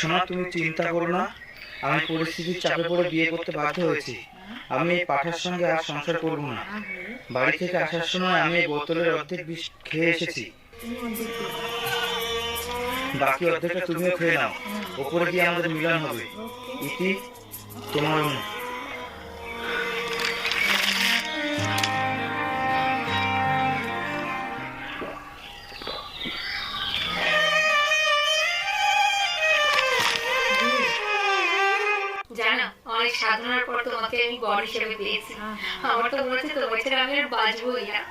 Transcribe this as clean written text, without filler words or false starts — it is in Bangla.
সোনা, তুমি চিন্তা করো না। আমি পরিস্থিতির চাপে পড়ে বিয়ে করতে বাধ্য হয়েছি। আমি এই পাঠার সঙ্গে আর সংসার করব না। বাড়ি থেকে আসার সময় আমি এই বোতলের অর্ধেক বিষ খেয়ে এসেছি। বাকি অর্ধেকটা তুমিও খেয়ে নাও। ওপরে গিয়ে আমাদের মিলন হবে। ইতি, তোমার অনু। জানো, অনেক সাধনার পর তোমাকে আমি বর হিসেবে পেয়েছি। আমার তো মনে হচ্ছে তোমার ছেড়ে আমি আর বাঁচবোই না।